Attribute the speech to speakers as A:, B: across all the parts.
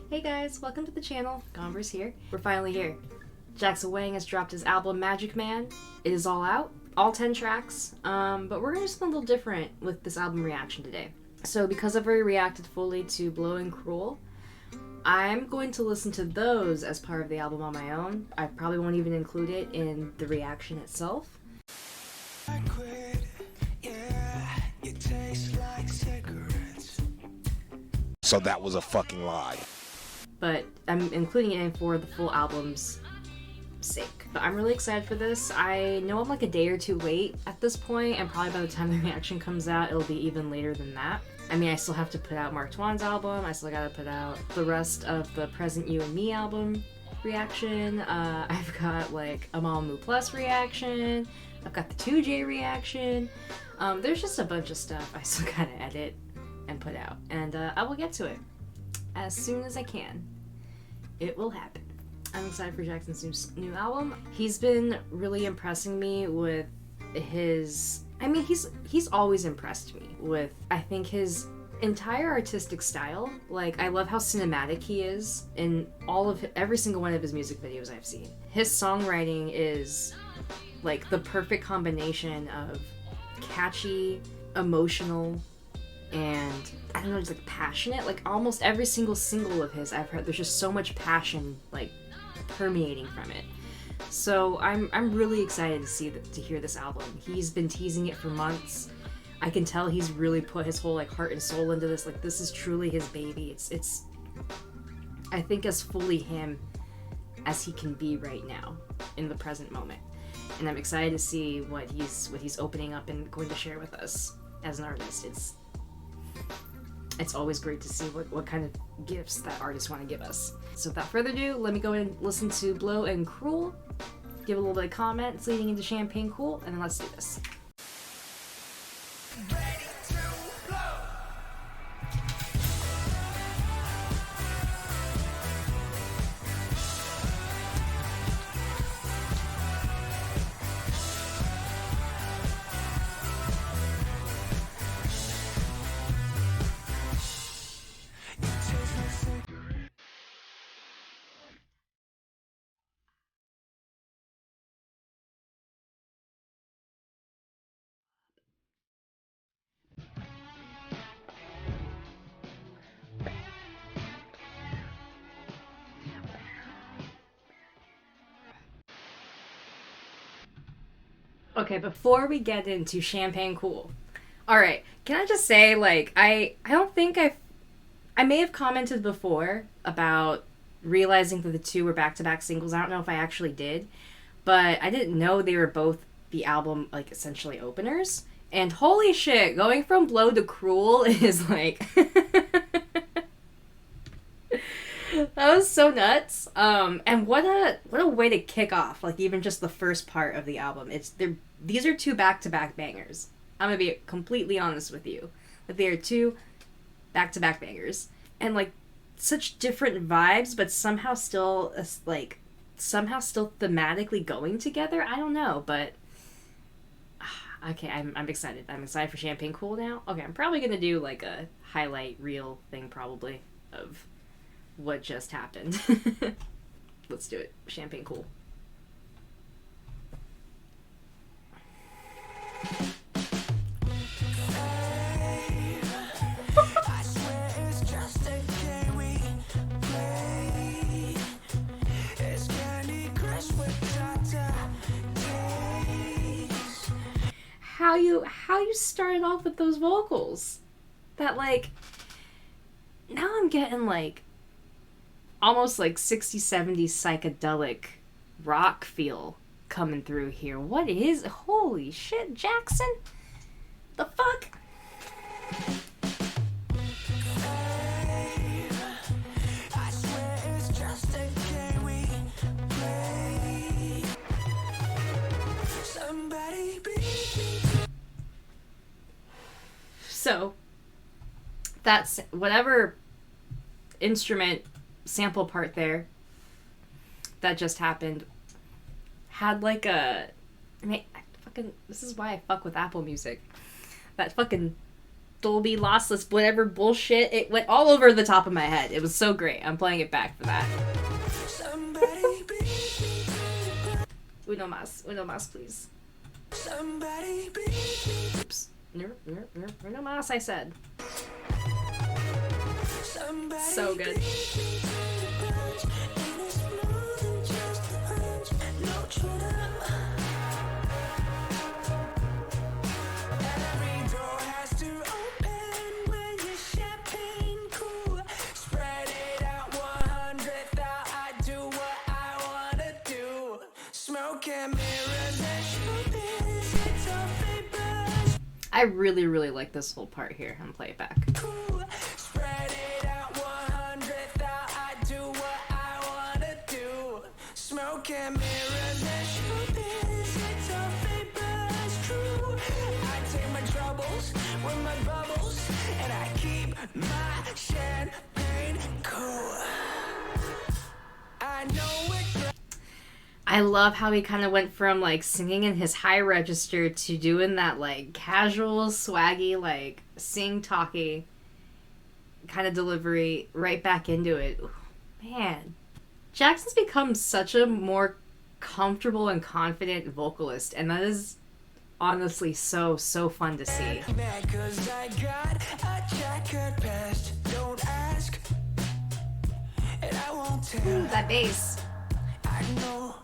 A: Hey guys, welcome to the channel. Converse here. We're finally here. Jackson Wang has dropped his album Magic Man. It is all out, all 10 tracks, but we're gonna do something a little different with this album reaction today. So because I've already reacted fully to Blow and Cruel, I'm going to listen to those as part of the album on my own. I probably won't even include it in the reaction itself.
B: I quit, yeah, it tastes like cigarettes.
C: So that was a fucking lie.
A: But I'm including it in for the full album's sake. But I'm really excited for this. I know I'm like a day or two late at this point, and probably by the time the reaction comes out, it'll be even later than that. I mean, I still have to put out Mark Twain's album, I still gotta put out the rest of the Present You and Me album reaction, I've got like a Mamamoo Plus reaction, I've got the 2J reaction, there's just a bunch of stuff I still gotta edit and put out, and I will get to it as soon as I can. It will happen. I'm excited for Jackson's new album. He's been really impressing me with his... I mean, he's always impressed me with, I think, his entire artistic style. Like, I love how cinematic he is in every single one of his music videos I've seen. His songwriting is like the perfect combination of catchy, emotional, and I don't know, just like passionate. Like almost every single of his I've heard, there's just so much passion like permeating from it. So I'm really excited to hear this album. He's been teasing it for months. I can tell he's really put his whole like heart and soul into this. Like this is truly his baby. It's I think as fully him as he can be right now in the present moment. And I'm excited to see what he's opening up and going to share with us as an artist. It's always great to see what kind of gifts that artists want to give us. So without further ado, let me go and listen to Blow and Cruel, give a little bit of comments leading into Champagne Cool, and then let's do this.
B: Ready to blow. It tastes like cigarette.
A: Okay, before we get into Champagne Cool, alright, can I just say, like, I don't think I may have commented before about realizing that the two were back-to-back singles. I don't know if I actually did, but I didn't know they were both the album, like, essentially openers. And holy shit, going from Blow to Cruel is, like... That was so nuts. And what a way to kick off, like, even just the first part of the album. These are two back-to-back bangers. I'm gonna be completely honest with you. Like, they are two back-to-back bangers. And, like, such different vibes, but somehow still, thematically going together. I don't know, but... Okay, I'm excited. I'm excited for Champagne Cool now. Okay, I'm probably gonna do, like, a highlight reel thing, probably, of what just happened. Let's do it. Champagne Cool.
B: I swear it's just a game we play. It's Candy Crush with Tata taste.
A: How you started off with those vocals. That, like, now I'm getting, like, almost like 60s, 70s psychedelic rock feel coming through here. What is... Holy shit, Jackson? The fuck?
B: I swear it's just a game we play. Somebody beat me.
A: So, that's whatever instrument sample part there that just happened had like a... I mean, this is why I fuck with Apple Music. That fucking Dolby lossless, whatever bullshit. It went all over the top of my head. It was so great. I'm playing it back for that.
B: Somebody beat me.
A: Uno mas, please.
B: Somebody beat me.
A: Oops. Uno mas, I said.
B: Somebody
A: So good.
B: beat me. And it's more than just a hunch. No trouble. Every door has to open when your champagne cool. Spread it out 100 thou. I do what I wanna do. Smoke and mirrors and showbiz. It's a vapor.
A: I really, really like this whole part here. I'm gonna play it back.
B: Cool. Spread it out 100 thou. I do what I wanna do. Smoke and mirrors and showbiz. It's a vapor. It's true. I take my troubles with my bubbles, and I keep my champagne cool. I know it.
A: I love how he kind of went from like singing in his high register to doing that like casual, swaggy, like sing-talky kind of delivery right back into it. Ooh, man, Jackson's become such a more comfortable and confident vocalist, and that is honestly so fun to see.
B: Mad 'cause I got a checkered past. Don't ask, and I won't tell.
A: Ooh, that bass.
B: I know.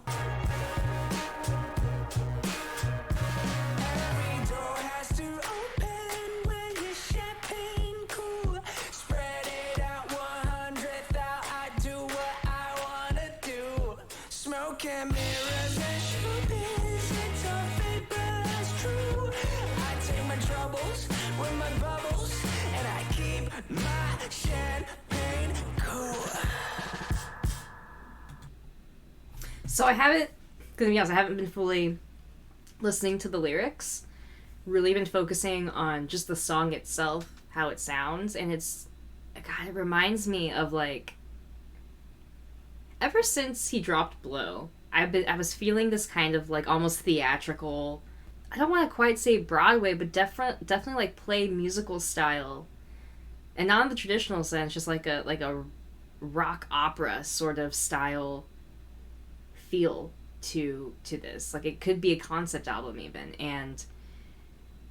B: Every door has to open when your champagne cool. Spread it out 100 thou. I do what I wanna do. Smoke and mirrors and showbiz. It's a vapor. It's true. I take my troubles with my bubbles, and I keep my champagne cool.
A: So I haven't, gonna be honest, I haven't been fully listening to the lyrics. Really been focusing on just the song itself, how it sounds, and it's, God, it reminds me of like, ever since he dropped Blow, I was feeling this kind of like almost theatrical, I don't want to quite say Broadway, but definitely like play musical style, and not in the traditional sense, just like a rock opera sort of style feel to this. Like it could be a concept album even, and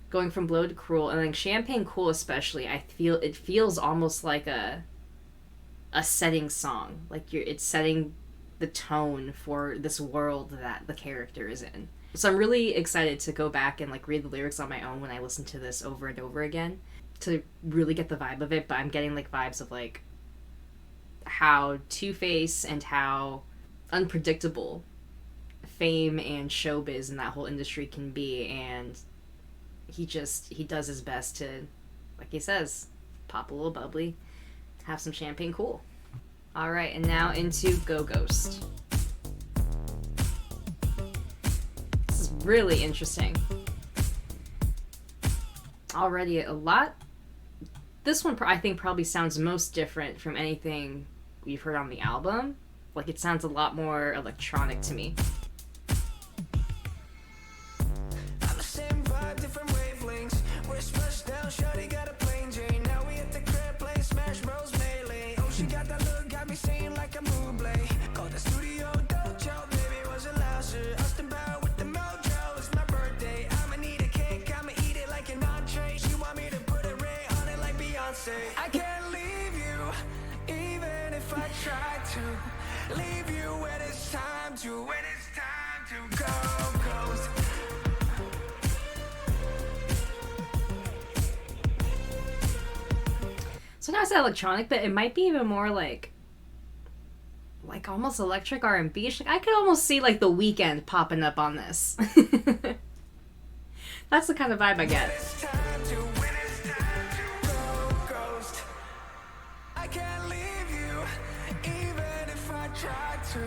A: going from Blow to Cruel, and then Champagne Cool especially, I feel it feels almost like a setting song. Like it's setting the tone for this world that the character is in. So I'm really excited to go back and like read the lyrics on my own when I listen to this over and over again to really get the vibe of it. But I'm getting like vibes of like how Two-Face and how unpredictable fame and showbiz and that whole industry can be, and he does his best to, like he says, pop a little bubbly, have some champagne cool. All right, and now into Go Ghost. This is really interesting. Already a lot. This one I think probably sounds most different from anything we've heard on the album. Like, it sounds a lot more electronic to me.
B: I'm the same vibe, different wavelengths. We're splashed down, shawty got a plain Jane. Now we at the crib playing Smash Bros. Melee. Oh, she got that look, got me singing like a Buble. Called the studio dojo, baby, wasn't loud shit. Austin Bow with the mojo, it's my birthday. I'ma need a cake, I'ma eat it like an entree. She want me to put a ring on it like Beyonce. I can't leave you, even if I try to. Leave you when it's time to go ghost.
A: So now I said electronic, but it might be even more like almost electric R&B. Like, I could almost see like The Weeknd popping up on this. That's the kind of vibe I get.
B: When it's time to go ghost. I can't leave you, even if I try to.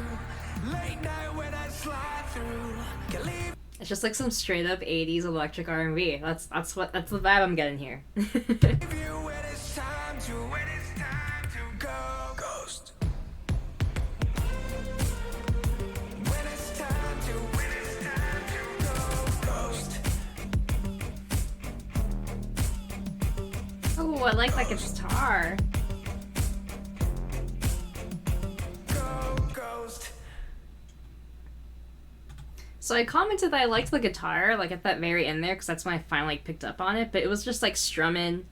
B: Late night when I slide through. Can leave
A: It's just like some straight up 80s electric R&B. That's the vibe I'm getting here.
B: you when it's time to go ghost. When it's time to go ghost.
A: I like that guitar. So I commented that I liked the guitar, like at that very end there, because that's when I finally picked up on it. But it was just like strumming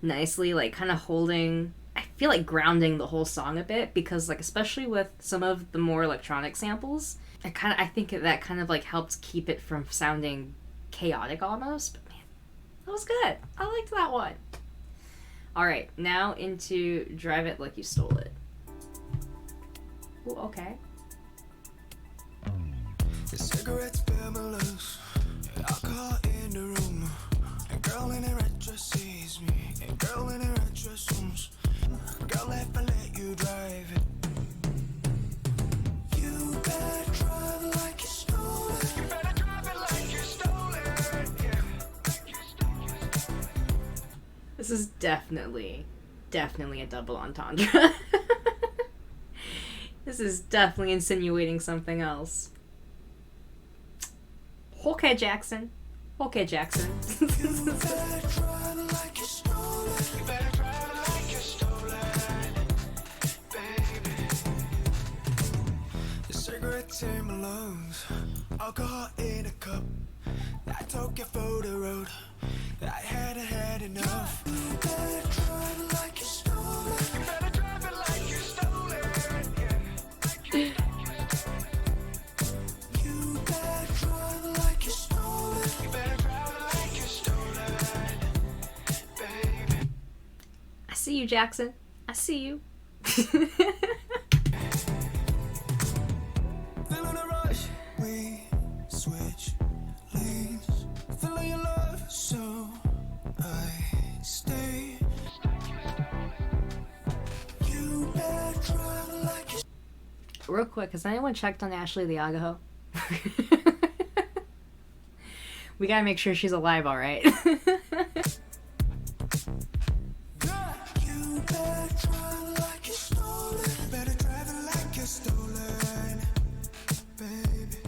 A: nicely, like kind of holding. I feel like grounding the whole song a bit, because like especially with some of the more electronic samples, I think that kind of like helped keep it from sounding chaotic almost. But man, that was good. I liked that one. All right, now into Drive It Like You Stole It. Ooh, okay.
B: The cigarettes fill my lungs, alcohol in the room, and girl in a red dress sees me, and girl in a red dress zooms. Girl, if I let you drive it, you better drive it like you stole it. You better drive it like you stole it. Yeah.
A: This is definitely a double entendre. This is definitely insinuating something else. Okay, Jackson. Okay, Jackson.
B: You better drive it like you stole it. You better drive it like you stole it, baby. The cigarettes in my lungs, alcohol in a cup. I took you for the road. I hadn't had enough. You better drive it like you stole it. You better drive it like you stole it. Yeah. You better drive it like you stole it. You better drive it like you stole it, baby.
A: I see you, Jackson. I see you.
B: Feeling a rush, we switch lanes. Feeling your love, so I stay. You better drive it like you.
A: Real quick, has anyone checked on Ashley the Agaho? We gotta make sure she's alive, alright?
B: You better drive it like you stole it. You better drive it like you stole it, baby.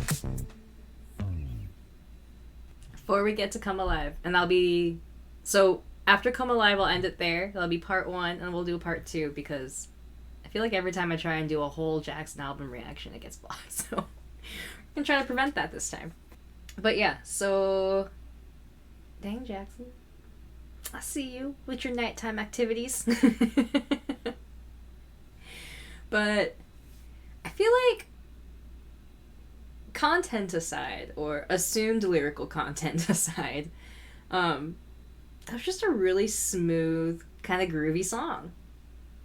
A: Before we get to Come Alive, and that'll be... So, after Come Alive, I'll end it there. That'll be part 1, and we'll do part 2, because I feel like every time I try and do a whole Jackson album reaction, it gets blocked, so I'm gonna try to prevent that this time. But yeah, so... Dang, Jackson. I see you with your nighttime activities. But I feel like, content aside, or assumed lyrical content aside, that was just a really smooth, kind of groovy song.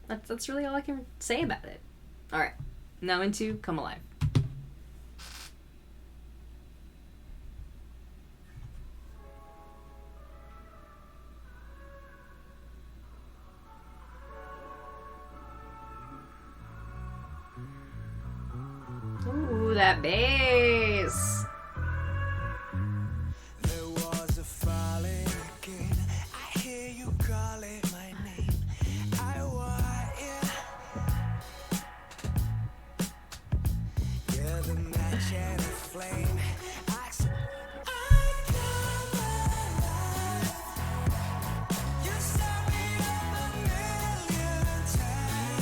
A: That's really all I can say about it. Alright, now into Come Alive. Ooh, that bass.
B: There was a falling again. I hear you calling my name. I want it. You're the match and the flame. I come alive. You set me up a million times.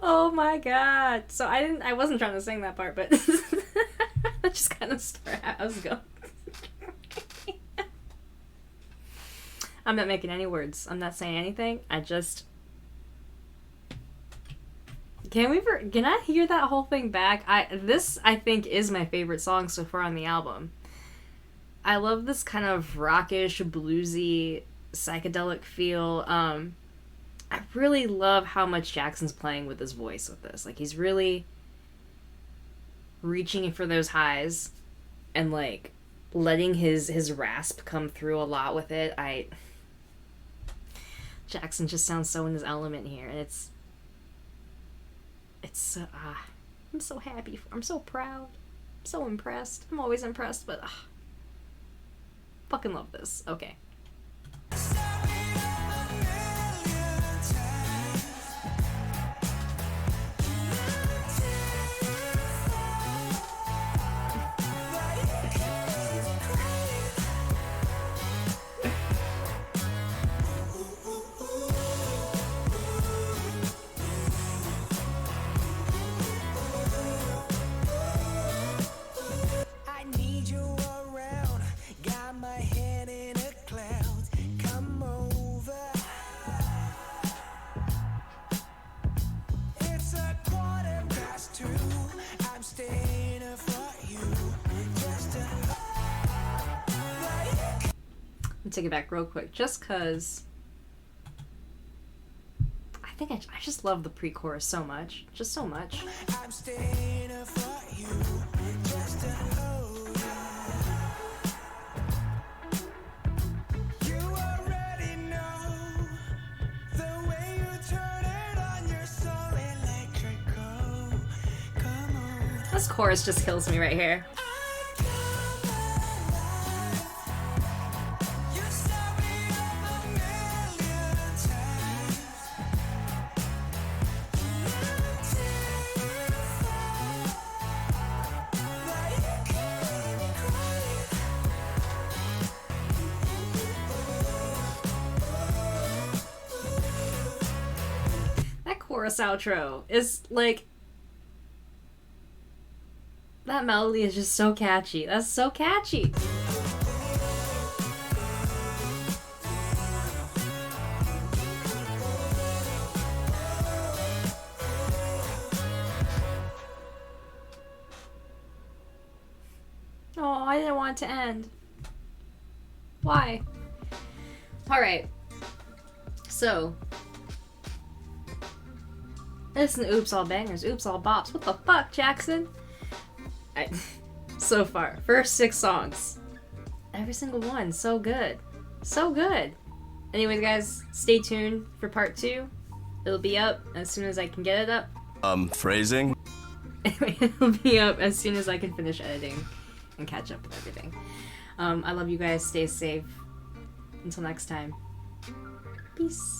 A: Oh my god. So I wasn't trying to sing that part, but that just kind of started. I was going. I'm not making any words. I'm not saying anything. I just... Can I hear that whole thing back? This, I think, is my favorite song so far on the album. I love this kind of rockish, bluesy, psychedelic feel. I really love how much Jackson's playing with his voice with this. Like, he's really reaching for those highs and, like, letting his rasp come through a lot with it. Jackson just sounds so in his element here, and it's I'm so happy. I'm so proud. I'm so impressed. I'm always impressed, but fucking love this. Okay.
B: I need you around. Got my head in a cloud. Come over. It's 2:15. I'm staying up for you. Just to
A: Let me take it back real quick, just cause I think I just love the pre-chorus so much, just so much.
B: I'm staying up for you. Just to hold you. You already know the way you turn it on. You're so electrical. Come on.
A: This chorus just kills me right here. That chorus outro is like, that melody is just so catchy. That's so catchy. Oh, I didn't want it to end. Why? Alright. So. Listen to Oops All Bangers, Oops All Bops. What the fuck, Jackson? So far, first 6 songs. Every single one, so good. So good. Anyways, guys, stay tuned for part 2. It'll be up as soon as I can get it up.
D: Phrasing?
A: Anyway, it'll be up as soon as I can finish editing and catch up with everything. I love you guys. Stay safe. Until next time. Peace.